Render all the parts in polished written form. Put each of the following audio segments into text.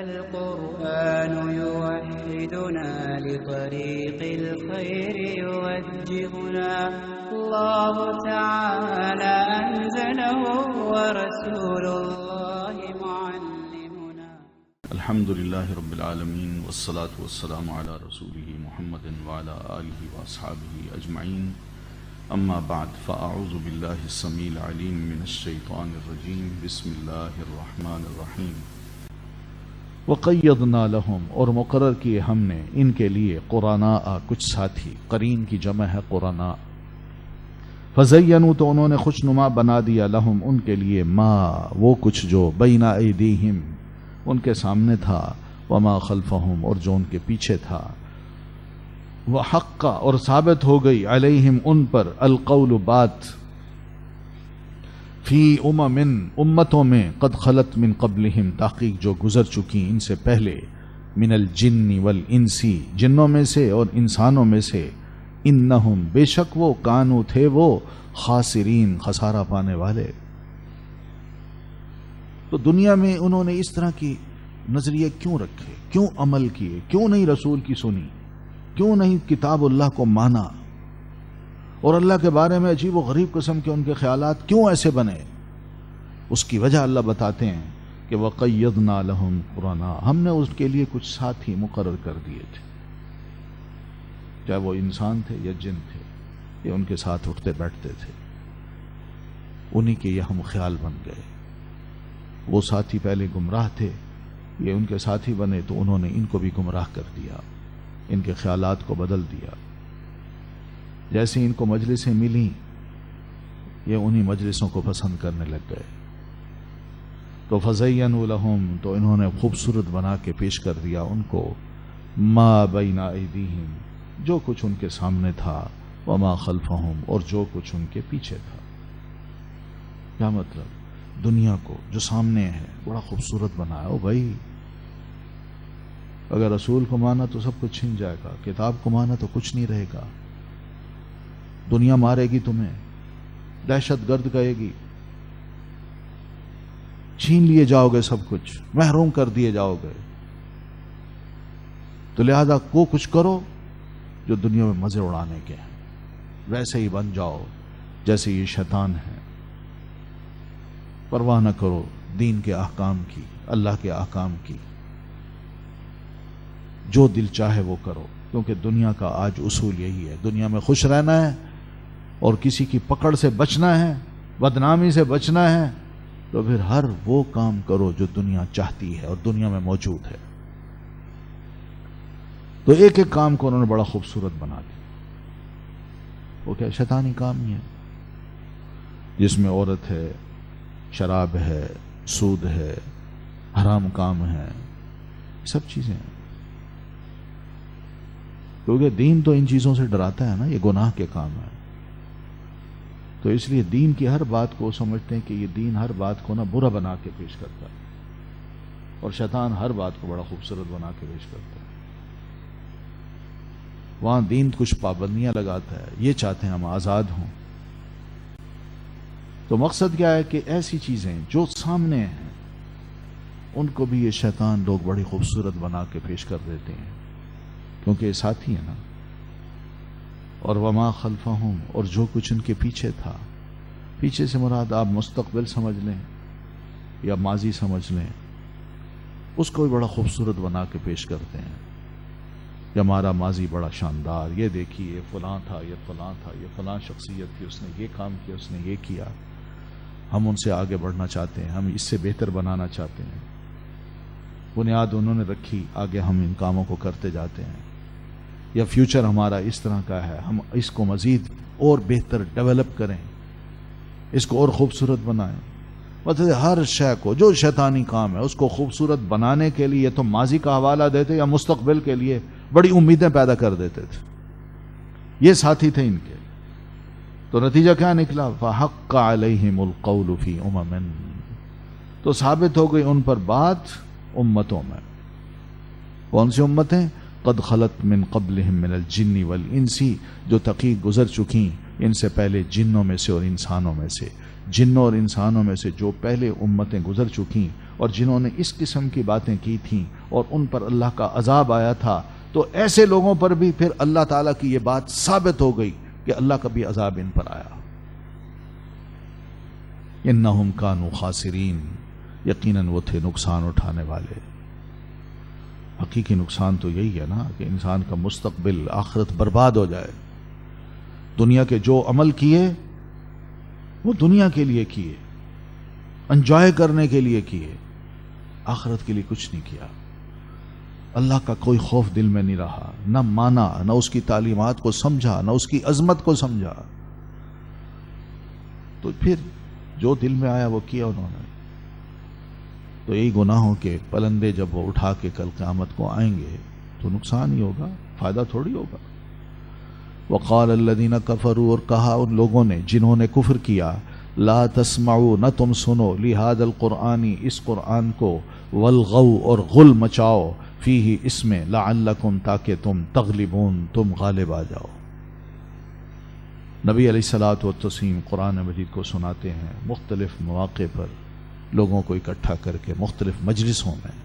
القرآن يوحدنا لطريق الخير يوجهنا الله تعالى أنزله ورسول الله معلمنا. الحمد لله رب العالمين والصلاة والسلام على رسوله محمد وعلى آله وأصحابه أجمعين. أما بعد فأعوذ بالله السميع العليم من الشيطان الرجيم. بسم الله الرحمن الرحيم. وقیضنا لهم، اور مقرر کیے ہم نے ان کے لیے قرناء، کچھ ساتھی. قرین کی جمع ہے قرناء. فزینوا، تو انہوں نے خوشنما بنا دیا، لهم ان کے لیے، ما وہ کچھ جو بین ایدیہم ان کے سامنے تھا، وما خلفہم اور جو ان کے پیچھے تھا. وحق اور ثابت ہو گئی، علیہم ان پر، القول بات، فی امتوں میں، قد خلت من قبلہم تحقیق جو گزر چکی ان سے پہلے، من الجن والانسی جنوں میں سے اور انسانوں میں سے، انہم بے شک وہ، کانو تھے وہ، خاسرین خسارہ پانے والے. تو دنیا میں انہوں نے اس طرح کی نظریے کیوں رکھے، کیوں عمل کیے، کیوں نہیں رسول کی سنی، کیوں نہیں کتاب اللہ کو مانا، اور اللہ کے بارے میں عجیب و غریب قسم کے ان کے خیالات کیوں ایسے بنے؟ اس کی وجہ اللہ بتاتے ہیں کہ وَقَيَّضْنَا لَهُمْ قُرَنَاءَ، ہم نے اس کے لیے کچھ ساتھی مقرر کر دیے تھے، چاہے وہ انسان تھے یا جن تھے، یہ ان کے ساتھ اٹھتے بیٹھتے تھے، انہی کے یہ ہم خیال بن گئے. وہ ساتھی پہلے گمراہ تھے، یہ ان کے ساتھی بنے تو انہوں نے ان کو بھی گمراہ کر دیا، ان کے خیالات کو بدل دیا. جیسے ان کو مجلسیں ملیں، یہ انہی مجلسوں کو پسند کرنے لگ گئے. تو فزینوا لہم، تو انہوں نے خوبصورت بنا کے پیش کر دیا ان کو، ما بین ایدیہم جو کچھ ان کے سامنے تھا، وما خلفہم اور جو کچھ ان کے پیچھے تھا. کیا مطلب؟ دنیا کو جو سامنے ہے بڑا خوبصورت بنایا. او بھائی، اگر رسول کو مانا تو سب کچھ چھن جائے گا، کتاب کو مانا تو کچھ نہیں رہے گا. دنیا مارے گی تمہیں، دہشت گرد کہے گی، چھین لیے جاؤ گے، سب کچھ محروم کر دیے جاؤ گے. تو لہذا وہ کچھ کرو جو دنیا میں مزے اڑانے کے ہیں، ویسے ہی بن جاؤ جیسے یہ شیطان ہے. پرواہ نہ کرو دین کے احکام کی، اللہ کے احکام کی، جو دل چاہے وہ کرو، کیونکہ دنیا کا آج اصول یہی ہے، دنیا میں خوش رہنا ہے اور کسی کی پکڑ سے بچنا ہے، بدنامی سے بچنا ہے، تو پھر ہر وہ کام کرو جو دنیا چاہتی ہے اور دنیا میں موجود ہے. تو ایک ایک کام کو انہوں نے بڑا خوبصورت بنا دیا. وہ کیا؟ شیطانی کام ہی ہے، جس میں عورت ہے، شراب ہے، سود ہے، حرام کام ہے، سب چیزیں ہیں. کیونکہ دین تو ان چیزوں سے ڈراتا ہے نا، یہ گناہ کے کام ہے. تو اس لیے دین کی ہر بات کو سمجھتے ہیں کہ یہ دین ہر بات کو نا برا بنا کے پیش کرتا ہے، اور شیطان ہر بات کو بڑا خوبصورت بنا کے پیش کرتا ہے. وہاں دین کچھ پابندیاں لگاتا ہے، یہ چاہتے ہیں ہم آزاد ہوں. تو مقصد کیا ہے کہ ایسی چیزیں جو سامنے ہیں ان کو بھی یہ شیطان لوگ بڑی خوبصورت بنا کے پیش کر دیتے ہیں، کیونکہ یہ ساتھی ہے نا. اور وما خلفہم اور جو کچھ ان کے پیچھے تھا، پیچھے سے مراد آپ مستقبل سمجھ لیں یا ماضی سمجھ لیں، اس کو بھی بڑا خوبصورت بنا کے پیش کرتے ہیں کہ ہمارا ماضی بڑا شاندار، یہ دیکھیے یہ فلاں تھا، یہ فلاں تھا، یہ فلاں شخصیت تھی، اس نے یہ کام کیا، اس نے یہ کیا. ہم ان سے آگے بڑھنا چاہتے ہیں، ہم اس سے بہتر بنانا چاہتے ہیں. بنیاد انہوں نے رکھی، آگے ہم ان کاموں کو کرتے جاتے ہیں. یا فیوچر ہمارا اس طرح کا ہے، ہم اس کو مزید اور بہتر ڈیولپ کریں، اس کو اور خوبصورت بنائیں. مطلب ہر شے کو جو شیطانی کام ہے اس کو خوبصورت بنانے کے لیے تو ماضی کا حوالہ دیتے یا مستقبل کے لیے بڑی امیدیں پیدا کر دیتے تھے. یہ ساتھی تھے ان کے. تو نتیجہ کیا نکلا؟ فحق علیہم القول فی امم، تو ثابت ہو گئی ان پر بات امتوں میں. کون سی امتیں؟ قد خلت من قبلہم من الجن والانس، جو تحقیق گزر چکی ان سے پہلے جنوں میں سے اور انسانوں میں سے. جنوں اور انسانوں میں سے جو پہلے امتیں گزر چکیں اور جنہوں نے اس قسم کی باتیں کی تھیں اور ان پر اللہ کا عذاب آیا تھا، تو ایسے لوگوں پر بھی پھر اللہ تعالیٰ کی یہ بات ثابت ہو گئی کہ اللہ کا بھی عذاب ان پر آیا۔ انہم کانوا خاسرین، یقیناً وہ تھے نقصان اٹھانے والے۔ حقیقی نقصان تو یہی ہے نا کہ انسان کا مستقبل آخرت برباد ہو جائے۔ دنیا کے جو عمل کیے وہ دنیا کے لیے کیے، انجوائے کرنے کے لیے کیے، آخرت کے لیے کچھ نہیں کیا۔ اللہ کا کوئی خوف دل میں نہیں رہا، نہ مانا، نہ اس کی تعلیمات کو سمجھا، نہ اس کی عظمت کو سمجھا، تو پھر جو دل میں آیا وہ کیا انہوں نے۔ تو یہی گناہوں کے پلندے جب وہ اٹھا کے کل قیامت کو آئیں گے تو نقصان ہی ہوگا، فائدہ تھوڑی ہوگا۔ وقال الذین کفروا، اور کہا ان لوگوں نے جنہوں نے کفر کیا، لا تسمعوا، نہ تم سنو، لہذا القرآن، اس قرآن کو، والغوا، اور غل مچاؤ، فیہ، اس میں، لعلکم، تاکہ تم، تغلبون، تم غالب آ جاؤ۔ نبی علیہ الصلوۃ والتسلیم قرآن مجید کو سناتے ہیں مختلف مواقع پر، لوگوں کو اکٹھا کر کے مختلف مجلسوں میں۔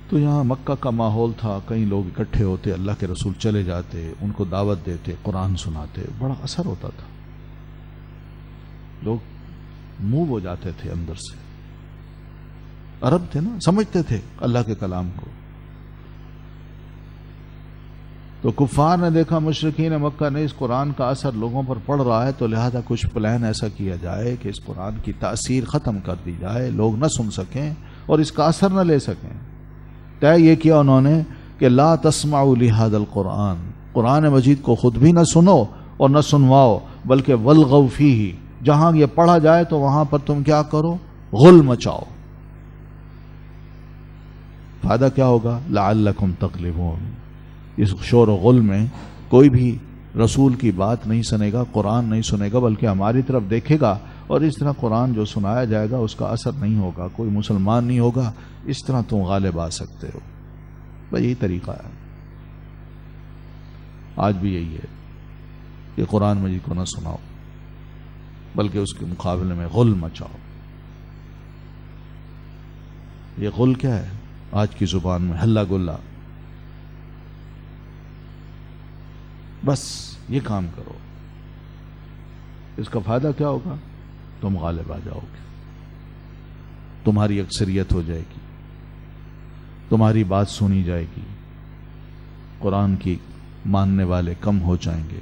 تو یہاں مکہ کا ماحول تھا، کئی لوگ اکٹھے ہوتے، اللہ کے رسول چلے جاتے، ان کو دعوت دیتے، قرآن سناتے، بڑا اثر ہوتا تھا، لوگ موو ہو جاتے تھے اندر سے۔ عرب تھے نا، سمجھتے تھے اللہ کے کلام کو۔ تو کفار نے دیکھا، مشرکین مکہ نے، اس قرآن کا اثر لوگوں پر پڑ رہا ہے، تو لہذا کچھ پلان ایسا کیا جائے کہ اس قرآن کی تاثیر ختم کر دی جائے، لوگ نہ سن سکیں اور اس کا اثر نہ لے سکیں۔ طے یہ کیا انہوں نے کہ لا تسمعوا لہذا القرآن، قرآن مجید کو خود بھی نہ سنو اور نہ سنواؤ، بلکہ والغوا فیہ، جہاں یہ پڑھا جائے تو وہاں پر تم کیا کرو، غل مچاؤ۔ فائدہ کیا ہوگا، لعلکم تغلبون۔ اس شور و غل میں کوئی بھی رسول کی بات نہیں سنے گا، قرآن نہیں سنے گا، بلکہ ہماری طرف دیکھے گا، اور اس طرح قرآن جو سنایا جائے گا اس کا اثر نہیں ہوگا، کوئی مسلمان نہیں ہوگا، اس طرح تم غالب آ سکتے ہو۔ بھائی یہی طریقہ ہے، آج بھی یہی ہے کہ قرآن مجید کو نہ سناؤ بلکہ اس کے مقابلے میں غل مچاؤ۔ یہ غل کیا ہے آج کی زبان میں؟ ہلا گلا۔ بس یہ کام کرو، اس کا فائدہ کیا ہوگا، تم غالب آ جاؤ گے، تمہاری اکثریت ہو جائے گی، تمہاری بات سنی جائے گی، قرآن کی ماننے والے کم ہو جائیں گے،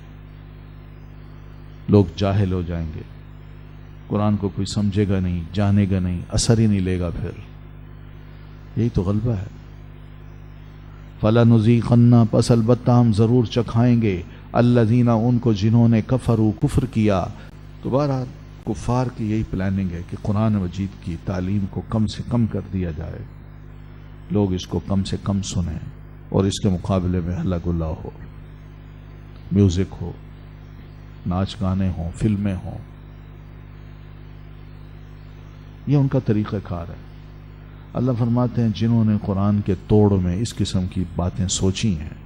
لوگ جاہل ہو جائیں گے، قرآن کو کوئی سمجھے گا نہیں، جانے گا نہیں، اثر ہی نہیں لے گا۔ پھر یہی تو غلبہ ہے۔ فَلَنُذِيقَنَّ، پس البتہ ہم ضرور چکھائیں گے، الذین، ان کو جنہوں نے کفروا، کفر کیا۔ تو بہرحال کفار کی یہی پلاننگ ہے کہ قرآن مجید کی تعلیم کو کم سے کم کر دیا جائے، لوگ اس کو کم سے کم سنیں، اور اس کے مقابلے میں ہلا گلا ہو، میوزک ہو، ناچ گانے ہوں، فلمیں ہوں۔ یہ ان کا طریقہ کار ہے۔ اللہ فرماتے ہیں جنہوں نے قرآن کے توڑ میں اس قسم کی باتیں سوچی ہیں،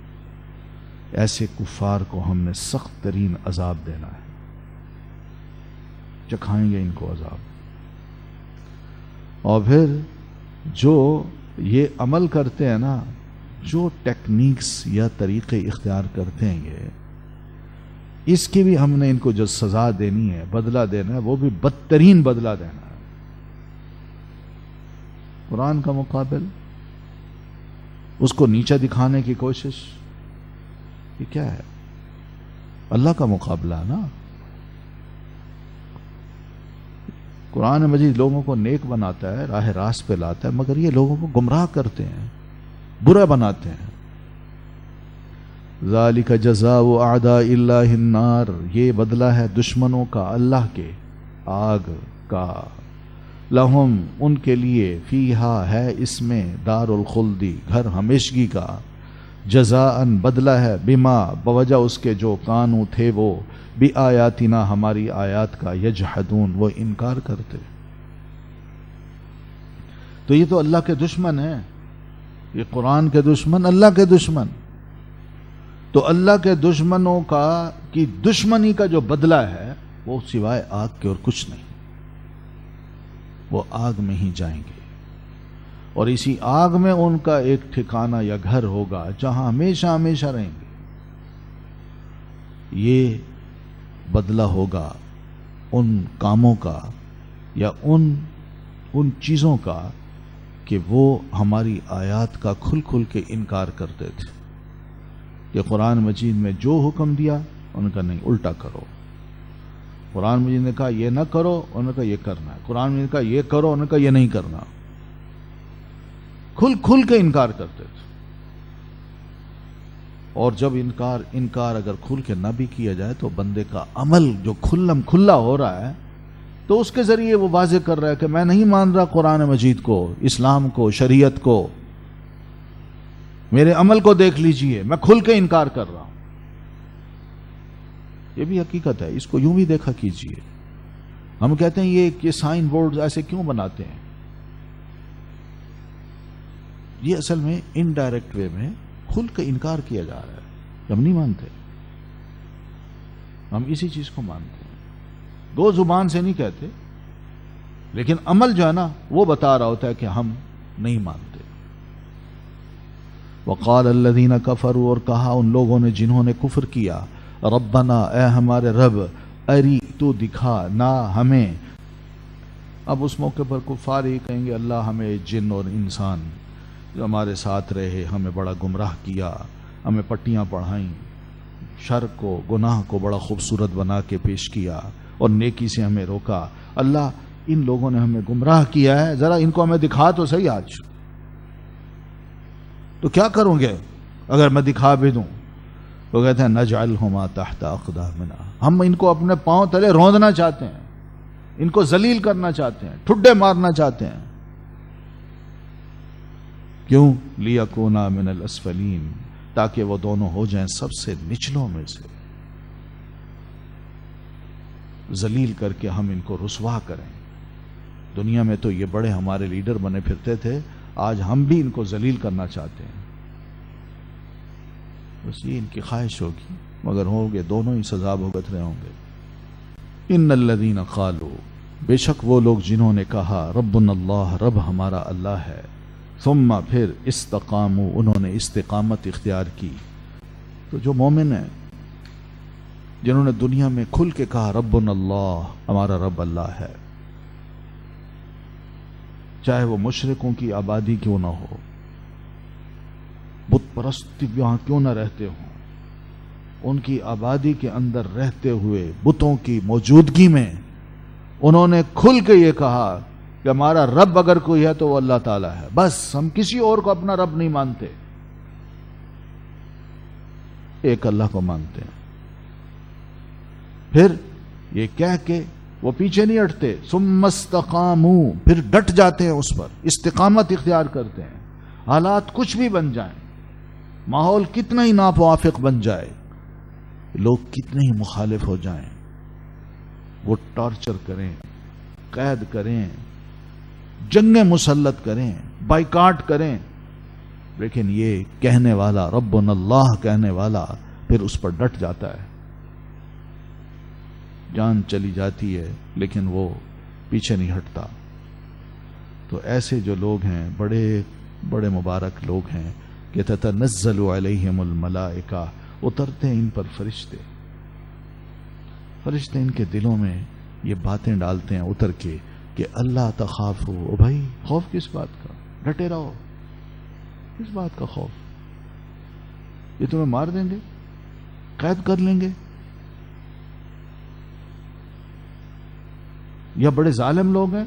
ایسے کفار کو ہم نے سخت ترین عذاب دینا ہے، چکھائیں گے ان کو عذاب۔ اور پھر جو یہ عمل کرتے ہیں نا، جو ٹیکنیکس یا طریقے اختیار کرتے ہیں، یہ اس کی بھی ہم نے ان کو جو سزا دینی ہے، بدلہ دینا ہے، وہ بھی بدترین بدلہ دینا ہے۔ قرآن کا مقابل، اس کو نیچا دکھانے کی کوشش، یہ کیا ہے؟ اللہ کا مقابلہ نا۔ قرآن مجید لوگوں کو نیک بناتا ہے، راہ راست پہ لاتا ہے، مگر یہ لوگوں کو گمراہ کرتے ہیں، برا بناتے ہیں۔ ذالک جزاء اعداء اللہ النار، یہ بدلہ ہے دشمنوں کا اللہ کے، آگ کا۔ لہم، ان کے لیے، فیہا، ہے اس میں، دار الخلدی، گھر ہمیشگی کا، جزاءً، بدلہ ہے، بما، بوجہ اس کے، جو کانو تھے وہ، بآیاتنا، ہماری آیات کا، یجحدون، وہ انکار کرتے۔ تو یہ تو اللہ کے دشمن ہیں، یہ قرآن کے دشمن، اللہ کے دشمن۔ تو اللہ کے دشمنوں کی دشمنی کا جو بدلہ ہے وہ سوائے آگ کے اور کچھ نہیں۔ وہ آگ میں ہی جائیں گے، اور اسی آگ میں ان کا ایک ٹھکانہ یا گھر ہوگا جہاں ہمیشہ ہمیشہ رہیں گے۔ یہ بدلہ ہوگا ان کاموں کا یا ان چیزوں کا کہ وہ ہماری آیات کا کھل کھل کے انکار کرتے تھے، کہ قرآن مجید میں جو حکم دیا ان کا نہیں، الٹا کرو۔ قرآن مجید نے کہا یہ نہ کرو، انہوں نے کہا یہ کرنا ہے۔ قرآن مجید نے کہا یہ کرو، انہوں نے کہا یہ نہیں کرنا۔ کھل کھل کے انکار کرتے تھے، اور جب انکار اگر کھل کے نہ بھی کیا جائے تو بندے کا عمل جو کھلم کھلا ہو رہا ہے تو اس کے ذریعے وہ واضح کر رہا ہے کہ میں نہیں مان رہا قرآن مجید کو، اسلام کو، شریعت کو، میرے عمل کو دیکھ لیجئے، میں کھل کے انکار کر رہا ہوں۔ یہ بھی حقیقت ہے، اس کو یوں بھی دیکھا کیجئے۔ ہم کہتے ہیں یہ سائن بورڈز ایسے کیوں بناتے ہیں؟ یہ اصل میں انڈائریکٹ وے میں کھل کے انکار کیا جا رہا ہے۔ ہم نہیں مانتے، ہم اسی چیز کو مانتے ہیں، دو زبان سے نہیں کہتے، لیکن عمل جو ہے نا وہ بتا رہا ہوتا ہے کہ ہم نہیں مانتے۔ وقال الذین کفروا، اور کہا ان لوگوں نے جنہوں نے کفر کیا، ربنا، اے ہمارے رب، اری، تو دکھا نا ہمیں۔ اب اس موقع پر کفار ہی کہیں گے اللہ ہمیں جن اور انسان جو ہمارے ساتھ رہے ہمیں بڑا گمراہ کیا، ہمیں پٹیاں پڑھائیں، شر کو، گناہ کو بڑا خوبصورت بنا کے پیش کیا اور نیکی سے ہمیں روکا۔ اللہ ان لوگوں نے ہمیں گمراہ کیا ہے، ذرا ان کو ہمیں دکھا تو صحیح آج۔ تو کیا کروں گے اگر میں دکھا بھی دوں؟ تو کہتے ہیں نجعلہما تحت اقدامنا، ہم ان کو اپنے پاؤں تلے روندنا چاہتے ہیں، ان کو ذلیل کرنا چاہتے ہیں، ٹھڈے مارنا چاہتے ہیں۔ کیوں؟ لیکونا من الاسفلین، تاکہ وہ دونوں ہو جائیں سب سے نچلوں میں سے، ذلیل کر کے ہم ان کو رسوا کریں۔ دنیا میں تو یہ بڑے ہمارے لیڈر بنے پھرتے تھے، آج ہم بھی ان کو ذلیل کرنا چاہتے ہیں۔ بس یہ ان کی خواہش ہوگی، مگر ہوں گے دونوں ہی سزا بھگت رہے ہوں گے۔ ان الذین قالوا، بے شک وہ لوگ جنہوں نے کہا ربنا اللہ، رب ہمارا اللہ ہے، ثم پھر استقاموا، انہوں نے استقامت اختیار کی۔ تو جو مومن ہیں جنہوں نے دنیا میں کھل کے کہا ربنا اللہ، ہمارا رب اللہ ہے، چاہے وہ مشرکوں کی آبادی کیوں نہ ہو، بت پرست یہاں کیوں نہ رہتے ہوں، ان کی آبادی کے اندر رہتے ہوئے بتوں کی موجودگی میں انہوں نے کھل کے یہ کہا کہ ہمارا رب اگر کوئی ہے تو وہ اللہ تعالیٰ ہے، بس ہم کسی اور کو اپنا رب نہیں مانتے، ایک اللہ کو مانتے ہیں۔ پھر یہ کہہ کے وہ پیچھے نہیں ہٹتے، ثم استقاموا، پھر ڈٹ جاتے ہیں اس پر، استقامت اختیار کرتے ہیں، حالات کچھ بھی بن جائیں، ماحول کتنا ہی ناپوافق بن جائے، لوگ کتنے ہی مخالف ہو جائیں، وہ ٹارچر کریں، قید کریں، جنگیں مسلط کریں، بائیکاٹ کریں، لیکن یہ کہنے والا ربنا اللہ کہنے والا پھر اس پر ڈٹ جاتا ہے، جان چلی جاتی ہے لیکن وہ پیچھے نہیں ہٹتا۔ تو ایسے جو لوگ ہیں بڑے بڑے مبارک لوگ ہیں کہ تتنزل علیہم الملائکہ، اترتے ہیں ان پر فرشتے، فرشتے ان کے دلوں میں یہ باتیں ڈالتے ہیں اتر کے کہ اللہ تخافو، او بھائی خوف کس بات کا، ڈٹے رہو، کس بات کا خوف، یہ تمہیں مار دیں گے، قید کر لیں گے، یا بڑے ظالم لوگ ہیں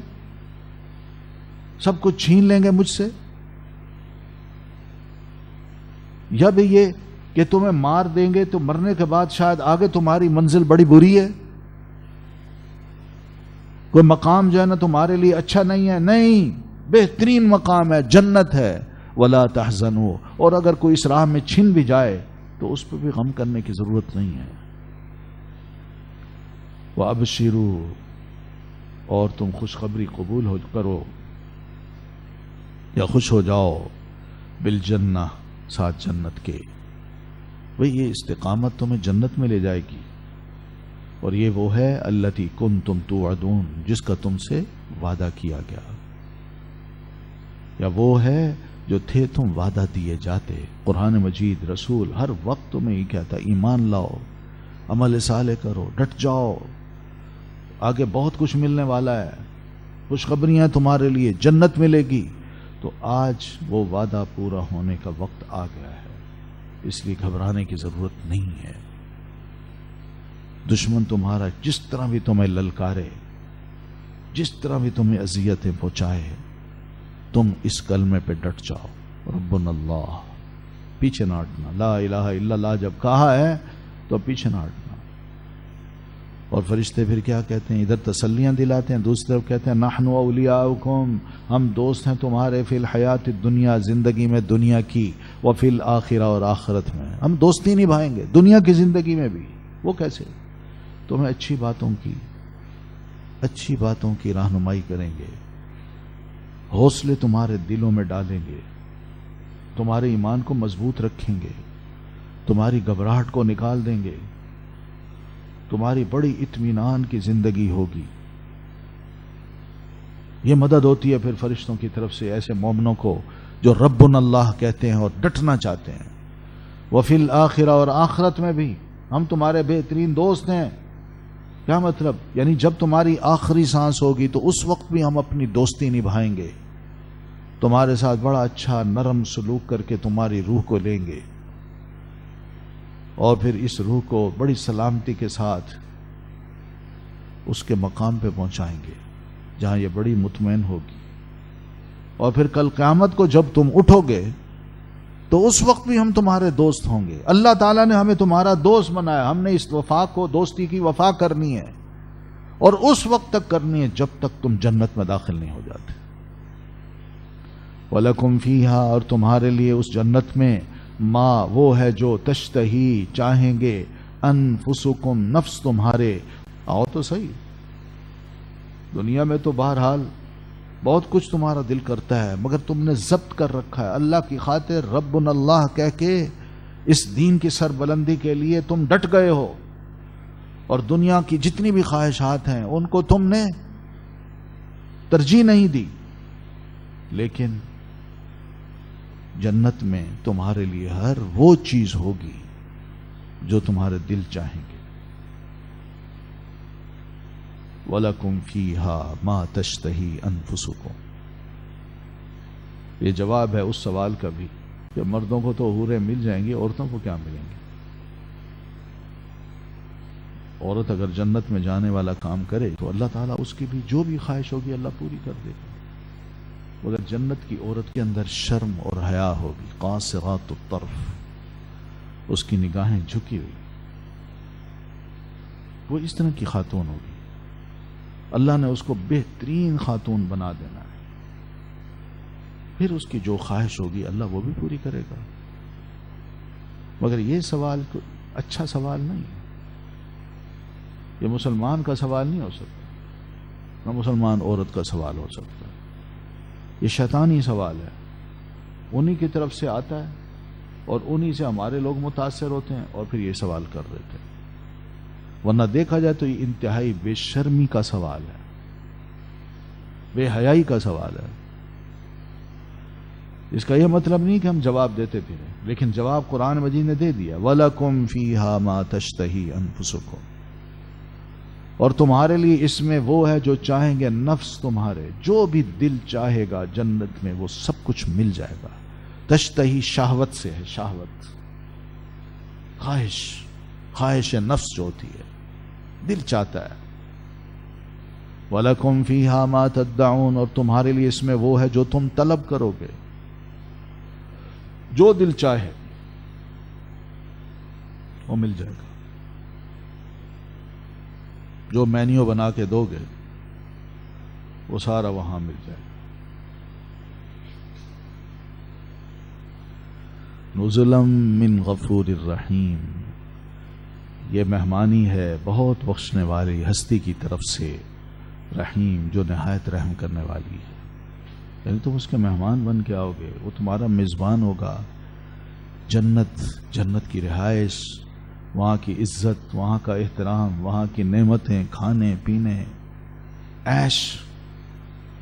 سب کچھ چھین لیں گے مجھ سے، یا بھی یہ کہ تمہیں مار دیں گے تو مرنے کے بعد شاید آگے تمہاری منزل بڑی بری ہے، کوئی مقام جو ہے نا تمہارے لیے اچھا نہیں ہے، نہیں، بہترین مقام ہے، جنت ہے، ولا تحزنوا، اور اگر کوئی اس راہ میں چھن بھی جائے تو اس پہ بھی غم کرنے کی ضرورت نہیں ہے، وابشروا، اور تم خوشخبری قبول ہو کرو یا خوش ہو جاؤ، بالجنہ، ساتھ جنت کے، بھئی یہ استقامت تمہیں جنت میں لے جائے گی، اور یہ وہ ہے التی کنتم توعدون، جس کا تم سے وعدہ کیا گیا، یا وہ ہے جو تھے تم وعدہ دیے جاتے۔ قرآن مجید رسول ہر وقت تمہیں یہ کہتا ایمان لاؤ، عمل صالح کرو، ڈٹ جاؤ، آگے بہت کچھ ملنے والا ہے، خوشخبریاں تمہارے لیے، جنت ملے گی۔ تو آج وہ وعدہ پورا ہونے کا وقت آ گیا ہے، اس لیے گھبرانے کی ضرورت نہیں ہے۔ دشمن تمہارا جس طرح بھی تمہیں للکارے، جس طرح بھی تمہیں اذیتیں پہنچائے، تم اس کلمے پہ ڈٹ جاؤ، ربنا اللہ، پیچھے نہ ہٹنا۔ لا الہ الا اللہ جب کہا ہے تو پیچھے نہ ہٹنا۔ اور فرشتے پھر کیا کہتے ہیں؟ ادھر تسلیاں دلاتے ہیں، دوسری طرف کہتے ہیں نحن اولیاؤکم، ہم دوست ہیں تمہارے، فی الحیات الدنیا، زندگی میں دنیا کی، وفی الآخرہ، اور آخرت میں ہم دوستی نبھائیں گے، دنیا کی زندگی میں بھی۔ وہ کیسے؟ تمہیں اچھی باتوں کی رہنمائی کریں گے، حوصلے تمہارے دلوں میں ڈالیں گے، تمہارے ایمان کو مضبوط رکھیں گے، تمہاری گھبراہٹ کو نکال دیں گے، تمہاری بڑی اطمینان کی زندگی ہوگی۔ یہ مدد ہوتی ہے پھر فرشتوں کی طرف سے ایسے مومنوں کو جو ربنا اللہ کہتے ہیں اور ڈٹنا چاہتے ہیں۔ وفی الآخرہ، اور آخرت میں بھی ہم تمہارے بہترین دوست ہیں۔ کیا مطلب؟ یعنی جب تمہاری آخری سانس ہوگی تو اس وقت بھی ہم اپنی دوستی نبھائیں گے، تمہارے ساتھ بڑا اچھا نرم سلوک کر کے تمہاری روح کو لیں گے، اور پھر اس روح کو بڑی سلامتی کے ساتھ اس کے مقام پہ پہنچائیں گے جہاں یہ بڑی مطمئن ہوگی۔ اور پھر کل قیامت کو جب تم اٹھو گے تو اس وقت بھی ہم تمہارے دوست ہوں گے۔ اللہ تعالیٰ نے ہمیں تمہارا دوست بنایا، ہم نے اس وفا کو، دوستی کی وفا کرنی ہے، اور اس وقت تک کرنی ہے جب تک تم جنت میں داخل نہیں ہو جاتے۔ وَلَكُمْ فِيهَا، اور تمہارے لیے اس جنت میں، ما وہ ہے جو تشتہی چاہیں گے، انفسکم نفس تمہارے۔ آؤ تو صحیح، دنیا میں تو بہرحال بہت کچھ تمہارا دل کرتا ہے، مگر تم نے ضبط کر رکھا ہے اللہ کی خاطر، ربنا اللہ کہہ کے اس دین کی سربلندی کے لیے تم ڈٹ گئے ہو، اور دنیا کی جتنی بھی خواہشات ہیں ان کو تم نے ترجیح نہیں دی۔ لیکن جنت میں تمہارے لیے ہر وہ چیز ہوگی جو تمہارے دل چاہیں گے۔ وَلَكُمْ فِيهَا مَا تَشْتَهِي أَنفُسُكُمْ، یہ جواب ہے اس سوال کا بھی کہ مردوں کو تو حوریں مل جائیں گی، عورتوں کو کیا ملیں گی؟ عورت اگر جنت میں جانے والا کام کرے تو اللہ تعالیٰ اس کی بھی جو بھی خواہش ہوگی اللہ پوری کر دے گا۔ مگر جنت کی عورت کے اندر شرم اور حیا ہوگی، قاصرات الطرف، اس کی نگاہیں جھکی ہوئی، وہ اس طرح کی خاتون ہوگی۔ اللہ نے اس کو بہترین خاتون بنا دینا ہے، پھر اس کی جو خواہش ہوگی اللہ وہ بھی پوری کرے گا۔ مگر یہ سوال اچھا سوال نہیں ہے، یہ مسلمان کا سوال نہیں ہو سکتا، نہ مسلمان عورت کا سوال ہو سکتا، یہ شیطانی سوال ہے، انہی کی طرف سے آتا ہے اور انہی سے ہمارے لوگ متاثر ہوتے ہیں اور پھر یہ سوال کر دیتے ہیں۔ ورنہ دیکھا جائے تو یہ انتہائی بے شرمی کا سوال ہے، بے حیائی کا سوال ہے۔ اس کا یہ مطلب نہیں کہ ہم جواب دیتے پھریں، لیکن جواب قرآن مجید نے دے دیا، وَلَكُمْ فِيهَا مَا تَشْتَهِي أَنفُسُكُمْ، اور تمہارے لیے اس میں وہ ہے جو چاہیں گے نفس تمہارے، جو بھی دل چاہے گا جنت میں وہ سب کچھ مل جائے گا۔ تشتہی شہوت سے ہے، شہوت، خواہش نفس جو ہوتی ہے، دل چاہتا ہے۔ وَلَكُمْ فِيهَا مَا تَدَّعُونَ، اور تمہارے لیے اس میں وہ ہے جو تم طلب کرو گے، جو دل چاہے وہ مل جائے گا، جو مینیو بنا کے دو گے وہ سارا وہاں مل جائے گا۔ نزلا من غفور الرحیم، یہ مہمانی ہے بہت بخشنے والی ہستی کی طرف سے، رحیم جو نہایت رحم کرنے والی ہے۔ یعنی تم اس کے مہمان بن کے آؤ گے، وہ تمہارا میزبان ہوگا، جنت کی رہائش، وہاں کی عزت، وہاں کا احترام، وہاں کی نعمتیں، کھانے پینے، عیش،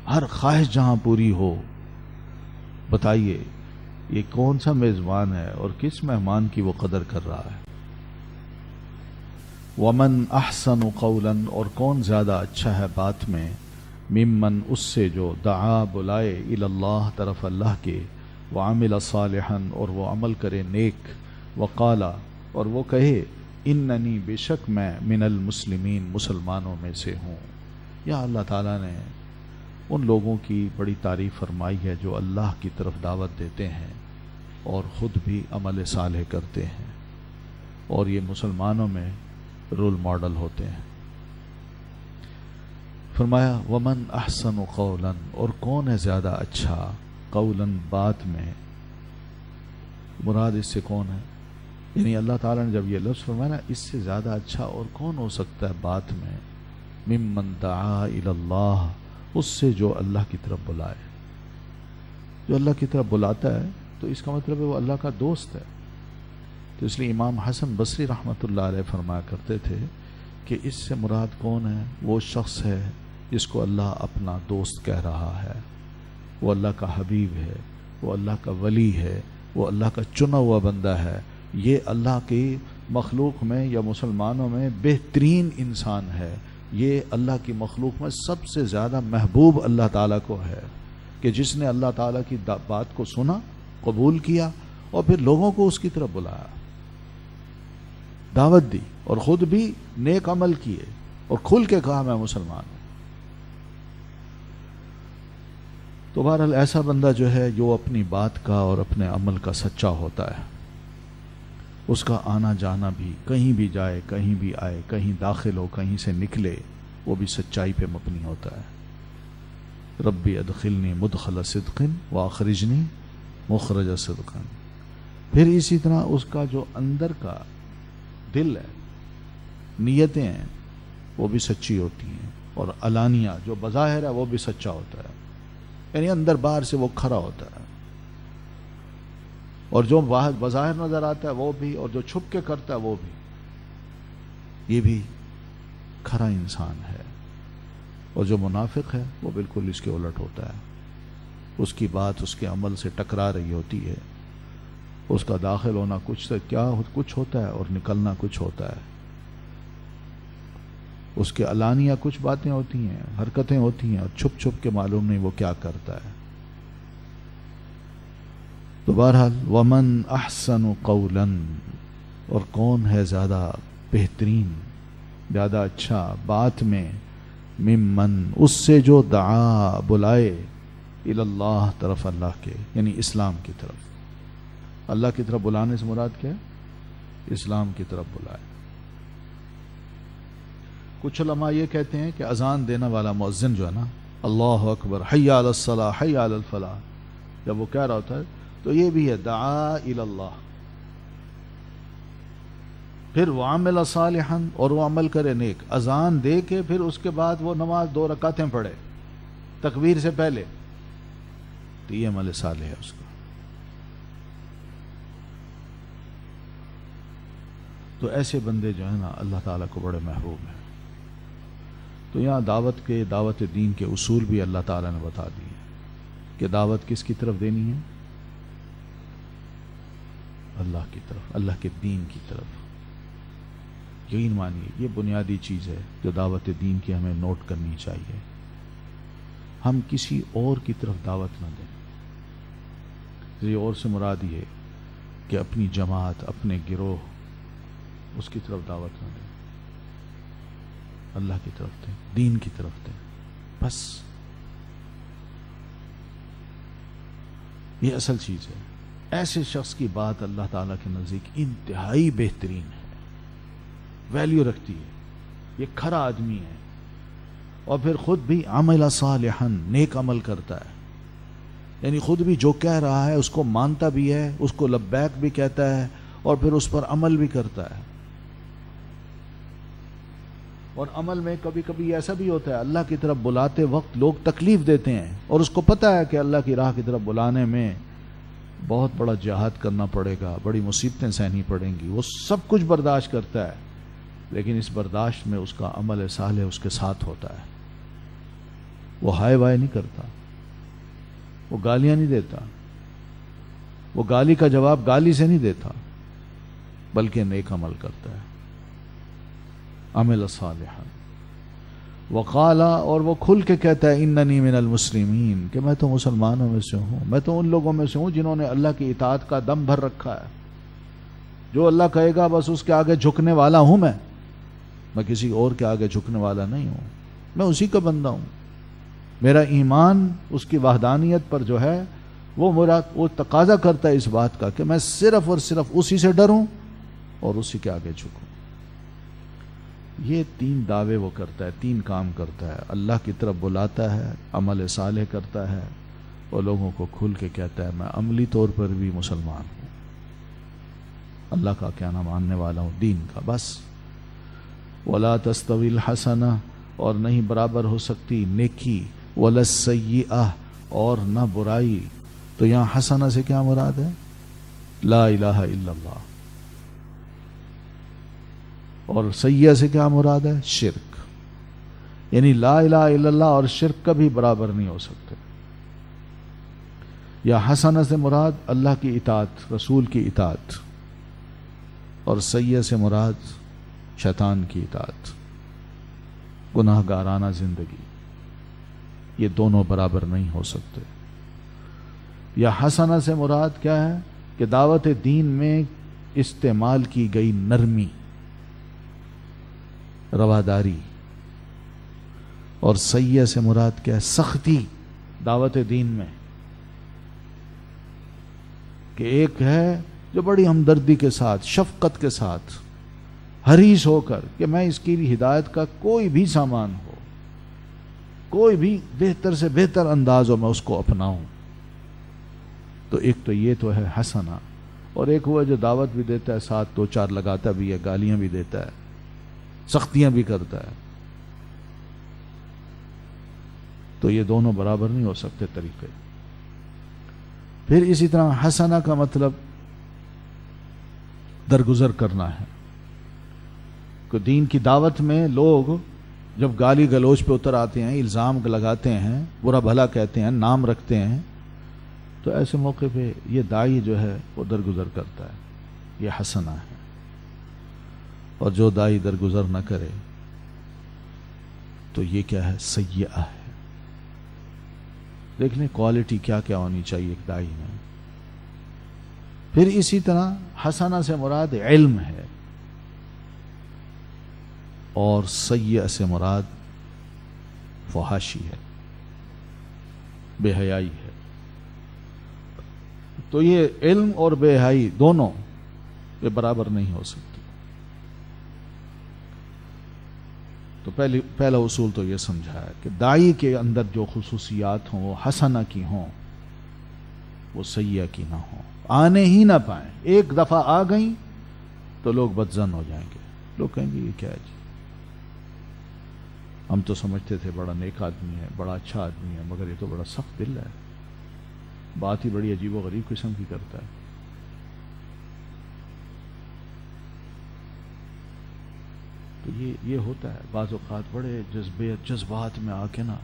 ہر خواہش جہاں پوری ہو. بتائیے یہ کون سا میزبان ہے اور کس مہمان کی وہ قدر کر رہا ہے؟ ومن احسن قولا، اور کون زیادہ اچھا ہے بات میں، ممن، اس سے جو دعا بلائے الی اللہ، طرف اللہ کے، وعمل صالحا، اور وہ عمل کرے نیک، وقالا، اور وہ کہے اننی، بے شک میں، من المسلمین، مسلمانوں میں سے ہوں. یا اللہ تعالیٰ نے ان لوگوں کی بڑی تعریف فرمائی ہے جو اللہ کی طرف دعوت دیتے ہیں اور خود بھی عمل صالح کرتے ہیں، اور یہ مسلمانوں میں رول ماڈل ہوتے ہیں. فرمایا ومن احسن قولا، اور کون ہے زیادہ اچھا، قولا، بات میں. مراد اس سے کون ہے؟ یعنی اللہ تعالیٰ نے جب یہ لفظ فرمایا نا، اس سے زیادہ اچھا اور کون ہو سکتا ہے بات میں، ممن دعا الی اللہ، اس سے جو اللہ کی طرف بلائے. جو اللہ کی طرف بلاتا ہے تو اس کا مطلب ہے وہ اللہ کا دوست ہے. تو اس لیے امام حسن بصری رحمۃ اللہ علیہ فرمایا کرتے تھے کہ اس سے مراد کون ہے؟ وہ شخص ہے جس کو اللہ اپنا دوست کہہ رہا ہے، وہ اللہ کا حبیب ہے، وہ اللہ کا ولی ہے، وہ اللہ کا چنا ہوا بندہ ہے. یہ اللہ کی مخلوق میں یا مسلمانوں میں بہترین انسان ہے. یہ اللہ کی مخلوق میں سب سے زیادہ محبوب اللہ تعالیٰ کو ہے، کہ جس نے اللہ تعالیٰ کی بات کو سنا، قبول کیا، اور پھر لوگوں کو اس کی طرف بلایا، دعوت دی، اور خود بھی نیک عمل کیے اور کھل کے کہا میں مسلمان ہوں. تو بہرحال ایسا بندہ جو ہے جو اپنی بات کا اور اپنے عمل کا سچا ہوتا ہے، اس کا آنا جانا بھی، کہیں بھی جائے، کہیں بھی آئے، کہیں داخل ہو، کہیں سے نکلے، وہ بھی سچائی پہ مبنی ہوتا ہے. ربی ادخلنی مدخل صدق واخرجنی مخرج صدق. پھر اسی طرح اس کا جو اندر کا دل ہے، نیتیں ہیں، وہ بھی سچی ہوتی ہیں، اور علانیہ جو بظاہر ہے وہ بھی سچا ہوتا ہے. یعنی اندر باہر سے وہ کھرا ہوتا ہے، اور جو بظاہر نظر آتا ہے وہ بھی، اور جو چھپ کے کرتا ہے وہ بھی. یہ بھی کھرا انسان ہے. اور جو منافق ہے وہ بالکل اس کے الٹ ہوتا ہے. اس کی بات اس کے عمل سے ٹکرا رہی ہوتی ہے. اس کا داخل ہونا کچھ سے کیا کچھ ہوتا ہے اور نکلنا کچھ ہوتا ہے. اس کے علانیہ کچھ باتیں ہوتی ہیں، حرکتیں ہوتی ہیں، اور چھپ چھپ کے معلوم نہیں وہ کیا کرتا ہے. تو بہرحال ومن احسن قولا، اور کون ہے زیادہ بہترین، زیادہ اچھا بات میں، ممن، اس سے جو دعا بلائے الی اللہ، طرف اللہ کے، یعنی اسلام کی طرف. اللہ کی طرف بلانے سے مراد کیا ہے؟ اسلام کی طرف بلائے. کچھ علماء یہ کہتے ہیں کہ اذان دینے والا مؤذن جو ہے نا، اللہ اکبر، حی علی الصلاح، حی علی الفلاح، جب وہ کہہ رہا ہوتا ہے تو یہ بھی ہے دعا الی اللہ. پھر وعمل صالحا، اور وہ عمل کرے نیک. اذان دے کے پھر اس کے بعد وہ نماز 2 رکعتیں پڑھے تکبیر سے پہلے، تو یہ عمل صالح ہے اس کا. تو ایسے بندے جو ہیں نا اللہ تعالیٰ کو بڑے محبوب ہیں. تو یہاں دعوت دین کے اصول بھی اللہ تعالیٰ نے بتا دیے کہ دعوت کس کی طرف دینی ہے؟ اللہ کی طرف، اللہ کے دین کی طرف. یقین مانیے یہ بنیادی چیز ہے جو دعوت دین کی ہمیں نوٹ کرنی چاہیے. ہم کسی اور کی طرف دعوت نہ دیں. کسی اور سے مراد یہ کہ اپنی جماعت، اپنے گروہ، اس کی طرف دعوت نہ دیں. اللہ کی طرف دیں، دین کی طرف دیں، بس. یہ اصل چیز ہے. ایسے شخص کی بات اللہ تعالیٰ کے نزدیک انتہائی بہترین ہے، ویلیو رکھتی ہے. یہ کھرا آدمی ہے، اور پھر خود بھی عمل صالحا، نیک عمل کرتا ہے. یعنی خود بھی جو کہہ رہا ہے اس کو مانتا بھی ہے، اس کو لبیک بھی کہتا ہے، اور پھر اس پر عمل بھی کرتا ہے. اور عمل میں کبھی کبھی ایسا بھی ہوتا ہے اللہ کی طرف بلاتے وقت لوگ تکلیف دیتے ہیں، اور اس کو پتہ ہے کہ اللہ کی راہ کی طرف بلانے میں بہت بڑا جہاد کرنا پڑے گا، بڑی مصیبتیں سہنی پڑیں گی، وہ سب کچھ برداشت کرتا ہے، لیکن اس برداشت میں اس کا عمل صالح اس کے ساتھ ہوتا ہے. وہ ہائے وائے نہیں کرتا، وہ گالیاں نہیں دیتا، وہ گالی کا جواب گالی سے نہیں دیتا، بلکہ نیک عمل کرتا ہے. عمل صالحا وقالا، اور وہ کھل کے کہتا ہے اننی من المسلمین، کہ میں تو مسلمانوں میں سے ہوں، میں تو ان لوگوں میں سے ہوں جنہوں نے اللہ کی اطاعت کا دم بھر رکھا ہے. جو اللہ کہے گا بس اس کے آگے جھکنے والا ہوں. میں کسی اور کے آگے جھکنے والا نہیں ہوں، میں اسی کا بندہ ہوں. میرا ایمان اس کی وحدانیت پر جو ہے وہ تقاضا کرتا ہے اس بات کا کہ میں صرف اور صرف اسی سے ڈروں اور اسی کے آگے جھکوں. یہ 3 دعوے وہ کرتا ہے، 3 کام کرتا ہے. اللہ کی طرف بلاتا ہے، عمل صالح کرتا ہے، اور لوگوں کو کھل کے کہتا ہے میں عملی طور پر بھی مسلمان ہوں، اللہ کا کہنا ماننے والا ہوں، دین کا. بس وَلَا تَسْتَوِي الْحَسَنَةُ، اور نہیں برابر ہو سکتی نیکی، وَلَا السَّيِّئَةُ، اور نہ برائی. تو یہاں حسنہ سے کیا مراد ہے؟ لا الہ الا اللہ. اور سیئہ سے کیا مراد ہے؟ شرک. یعنی لا الہ الا اللہ اور شرک کبھی برابر نہیں ہو سکتے. یا حسنہ سے مراد اللہ کی اطاعت، رسول کی اطاعت، اور سیئہ سے مراد شیطان کی اطاعت، گناہ گارانہ زندگی. یہ دونوں برابر نہیں ہو سکتے. یا حسنہ سے مراد کیا ہے کہ دعوت دین میں استعمال کی گئی نرمی، رواداری. اور سیئہ سے مراد کیا ہے؟ سختی دعوت دین میں. کہ ایک ہے جو بڑی ہمدردی کے ساتھ، شفقت کے ساتھ، حریص ہو کر کہ میں اس کی ہدایت کا کوئی بھی سامان ہو، کوئی بھی بہتر سے بہتر انداز ہو، میں اس کو اپناؤں. تو ایک تو یہ تو ہے حسنہ. اور ایک وہ جو دعوت بھی دیتا ہے، ساتھ 2-4 لگاتا بھی ہے، گالیاں بھی دیتا ہے، سختیاں بھی کرتا ہے. تو یہ دونوں برابر نہیں ہو سکتے طریقے. پھر اسی طرح حسنہ کا مطلب درگزر کرنا ہے. کہ دین کی دعوت میں لوگ جب گالی گلوچ پہ اتر آتے ہیں، الزام لگاتے ہیں، برا بھلا کہتے ہیں، نام رکھتے ہیں، تو ایسے موقع پہ یہ داعی جو ہے وہ درگزر کرتا ہے. یہ حسنہ ہے. اور جو داعی درگزر نہ کرے تو یہ کیا ہے؟ سیئہ ہے. دیکھ لیں کوالٹی کیا کیا ہونی چاہیے ایک داعی میں. پھر اسی طرح حسنہ سے مراد علم ہے، اور سیئہ سے مراد فحاشی ہے، بے حیائی ہے. تو یہ علم اور بے حیائی دونوں یہ برابر نہیں ہو سکتی. تو پہلا اصول تو یہ سمجھا ہے کہ داعی کے اندر جو خصوصیات ہوں وہ حسنہ کی ہوں، وہ سیئہ کی نہ ہوں، آنے ہی نہ پائیں. ایک دفعہ آ گئیں تو لوگ بدظن ہو جائیں گے. لوگ کہیں گے یہ کیا ہے جی، ہم تو سمجھتے تھے بڑا نیک آدمی ہے، بڑا اچھا آدمی ہے، مگر یہ تو بڑا سخت دل ہے، بات ہی بڑی عجیب و غریب قسم کی کرتا ہے. تو یہ ہوتا ہے بعض اوقات بڑے جذبات میں آ کے نا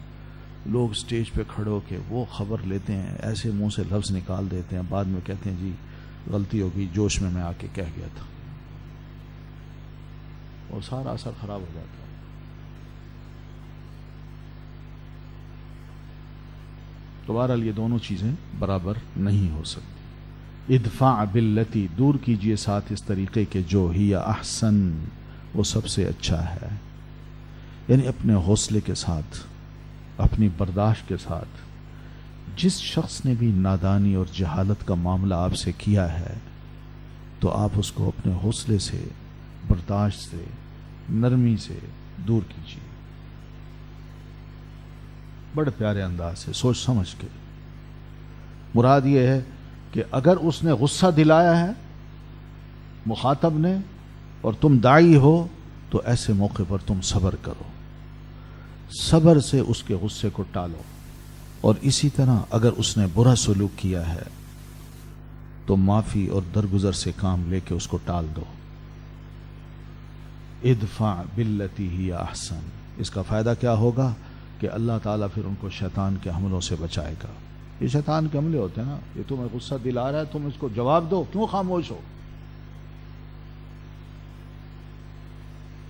لوگ سٹیج پہ کھڑے ہو کے وہ خبر لیتے ہیں، ایسے منہ سے لفظ نکال دیتے ہیں، بعد میں کہتے ہیں جی غلطی ہو گئی، جوش میں آ کے کہہ گیا تھا، اور سارا اثر خراب ہو جاتا ہے. تو بہرحال یہ دونوں چیزیں برابر نہیں ہو سکتی. ادفع باللتی، دور کیجئے ساتھ اس طریقے کے جو ہی احسن، وہ سب سے اچھا ہے. یعنی اپنے حوصلے کے ساتھ، اپنی برداشت کے ساتھ جس شخص نے بھی نادانی اور جہالت کا معاملہ آپ سے کیا ہے تو آپ اس کو اپنے حوصلے سے، برداشت سے، نرمی سے دور کیجیے، بڑے پیارے انداز سے، سوچ سمجھ کے. مراد یہ ہے کہ اگر اس نے غصہ دلایا ہے مخاطب نے اور تم داعی ہو تو ایسے موقع پر تم صبر کرو، صبر سے اس کے غصے کو ٹالو. اور اسی طرح اگر اس نے برا سلوک کیا ہے تو معافی اور درگزر سے کام لے کے اس کو ٹال دو. ادفع باللتی ہی احسن. اس کا فائدہ کیا ہوگا کہ اللہ تعالیٰ پھر ان کو شیطان کے حملوں سے بچائے گا. یہ شیطان کے حملے ہوتے ہیں نا, یہ تمہیں غصہ دلا رہا ہے, تم اس کو جواب دو, کیوں خاموش ہو؟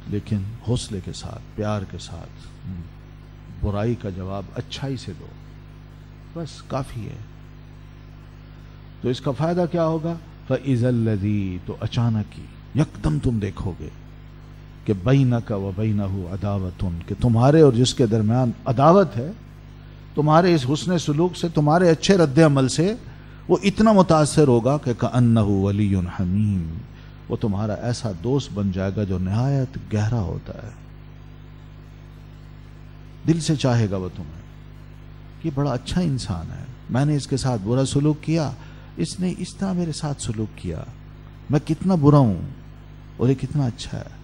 لیکن حوصلے کے ساتھ, پیار کے ساتھ, برائی کا جواب اچھائی سے دو, بس کافی ہے. تو اس کا فائدہ کیا ہوگا؟ فَإِذَا الَّذِي, تو اچانک ہی یکدم تم دیکھو گے کہ بینک و بینہ عداوتن, کہ تمہارے اور جس کے درمیان عداوت ہے, تمہارے اس حسن سلوک سے, تمہارے اچھے رد عمل سے وہ اتنا متاثر ہوگا کہ کأنہ ولی حمیم, وہ تمہارا ایسا دوست بن جائے گا جو نہایت گہرا ہوتا ہے. دل سے چاہے گا وہ تمہیں, یہ بڑا اچھا انسان ہے, میں نے اس کے ساتھ برا سلوک کیا, اس نے اس طرح میرے ساتھ سلوک کیا, میں کتنا برا ہوں اور یہ کتنا اچھا ہے.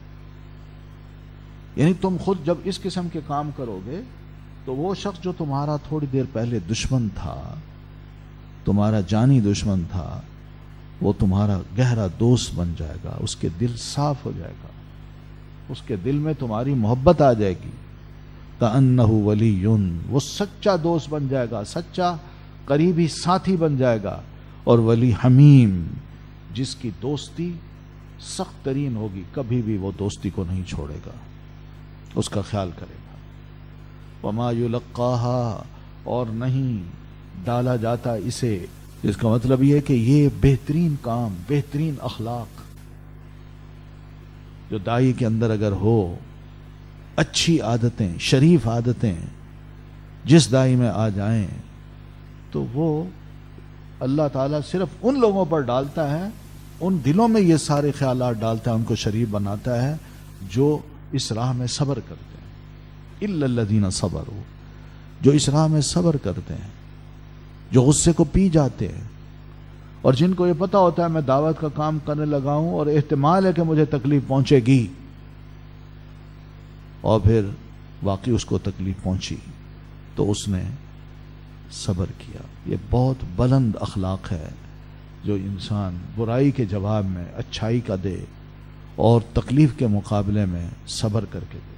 یعنی تم خود جب اس قسم کے کام کرو گے تو وہ شخص جو تمہارا تھوڑی دیر پہلے دشمن تھا, تمہارا جانی دشمن تھا, وہ تمہارا گہرا دوست بن جائے گا, اس کے دل صاف ہو جائے گا, اس کے دل میں تمہاری محبت آ جائے گی. کأنہ ولی, وہ سچا دوست بن جائے گا, سچا قریبی ساتھی بن جائے گا. اور ولی حمیم, جس کی دوستی سخت ترین ہوگی, کبھی بھی وہ دوستی کو نہیں چھوڑے گا, اس کا خیال کرے گا. وما یلقاہا, اور نہیں ڈالا جاتا اسے. اس کا مطلب یہ ہے کہ یہ بہترین کام, بہترین اخلاق جو دائی کے اندر اگر ہو, اچھی عادتیں, شریف عادتیں جس دائی میں آ جائیں, تو وہ اللہ تعالیٰ صرف ان لوگوں پر ڈالتا ہے, ان دلوں میں یہ سارے خیالات ڈالتا ہے, ان کو شریف بناتا ہے جو اس راہ میں صبر کرتے ہیں. الا الذین صبروا, جو اس راہ میں صبر کرتے ہیں, جو غصے کو پی جاتے ہیں, اور جن کو یہ پتا ہوتا ہے میں دعوت کا کام کرنے لگا ہوں اور احتمال ہے کہ مجھے تکلیف پہنچے گی, اور پھر واقعی اس کو تکلیف پہنچی تو اس نے صبر کیا. یہ بہت بلند اخلاق ہے جو انسان برائی کے جواب میں اچھائی کا دے اور تکلیف کے مقابلے میں صبر کر کے دے.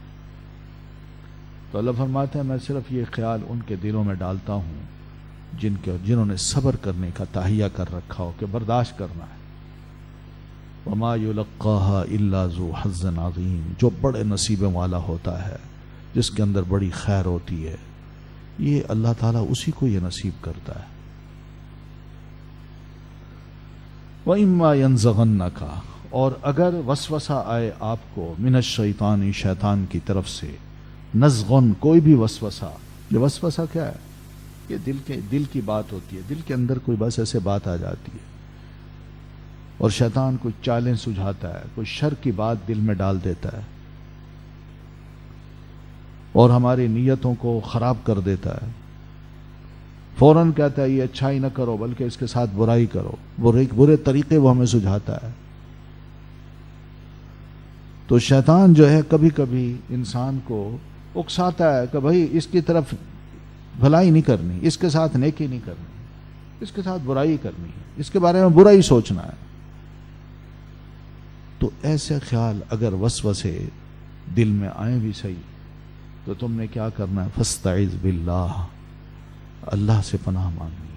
تو اللہ فرماتے ہیں میں صرف یہ خیال ان کے دلوں میں ڈالتا ہوں جنہوں نے صبر کرنے کا تہیہ کر رکھا ہو کہ برداشت کرنا ہے. وما یلقاہا الا ذو حظ عظیم, جو بڑے نصیبوں والا ہوتا ہے, جس کے اندر بڑی خیر ہوتی ہے, یہ اللہ تعالیٰ اسی کو یہ نصیب کرتا ہے. وَإِمَّا يَنزَغَنَّكَ, اور اگر وسوسہ آئے آپ کو من الشیطان, شیطان کی طرف سے, نزغن, کوئی بھی وسوسہ. یہ وسوسہ کیا ہے؟ یہ دل کی بات ہوتی ہے, دل کے اندر کوئی بس ایسے بات آ جاتی ہے, اور شیطان کوئی چالیں سجھاتا ہے, کوئی شر کی بات دل میں ڈال دیتا ہے, اور ہماری نیتوں کو خراب کر دیتا ہے. فوراً کہتا ہے یہ اچھائی نہ کرو بلکہ اس کے ساتھ برائی کرو, برے طریقے وہ ہمیں سجھاتا ہے. تو شیطان جو ہے کبھی کبھی انسان کو اکساتا ہے کہ بھائی اس کی طرف بھلائی نہیں کرنی, اس کے ساتھ نیکی نہیں کرنی, اس کے ساتھ برائی کرنی ہے, اس کے بارے میں برا ہی سوچنا ہے. تو ایسے خیال اگر وسوسے دل میں آئیں بھی صحیح, تو تم نے کیا کرنا ہے؟ فاستعذ باللہ, اللہ سے پناہ مانگنی.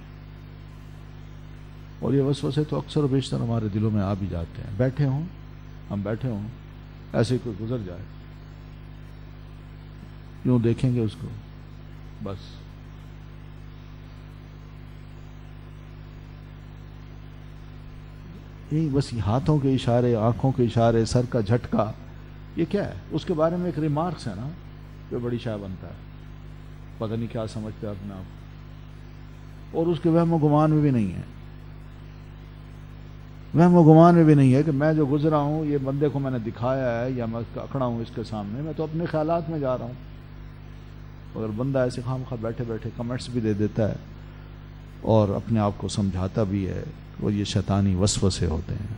اور یہ وسوسے تو اکثر و بیشتر ہمارے دلوں میں آ بھی جاتے ہیں. بیٹھے ہوں, ہم بیٹھے ہوں, ایسے کوئی گزر جائے, یوں دیکھیں گے اس کو, بس یہی بس ہاتھوں کے اشارے, آنکھوں کے اشارے, سر کا جھٹکا, یہ کیا ہے؟ اس کے بارے میں ایک ریمارکس ہے نا, جو بڑی شائع بنتا ہے, پتہ نہیں کیا سمجھتے اپنے آپ, اور اس کے وہم و گمان میں بھی نہیں ہے. وہم و گمان میں بھی نہیں ہے کہ میں جو گزرا ہوں یہ بندے کو میں نے دکھایا ہے یا میں اکڑا ہوں اس کے سامنے, میں تو اپنے خیالات میں جا رہا ہوں. اگر بندہ ایسے خامخواہ بیٹھے بیٹھے کمنٹس بھی دے دیتا ہے اور اپنے آپ کو سمجھاتا بھی ہے, وہ یہ شیطانی وسوسے ہوتے ہیں.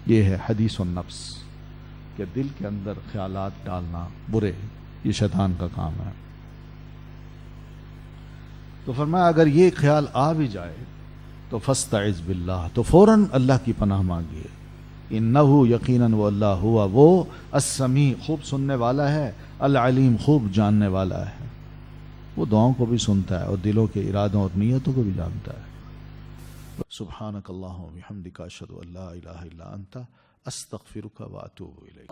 یہ ہے حدیث النفس, کہ دل کے اندر خیالات ڈالنا برے, یہ شیطان کا کام ہے. تو فرمایا اگر یہ خیال آ بھی جائے تو فاستعذ باللہ، تو فوراً اللہ کی پناہ مانگیے. انہو یقیناً وہ اللہ ہوا وہ السمیع خوب سننے والا ہے، العلیم خوب جاننے والا ہے. وہ دعاؤں کو بھی سنتا ہے اور دلوں کے ارادوں اور نیتوں کو بھی جانتا ہے. سبحانک اللہم و بحمدک اشہد ان لا الہ الا انت استغفرک و اتوب الیک.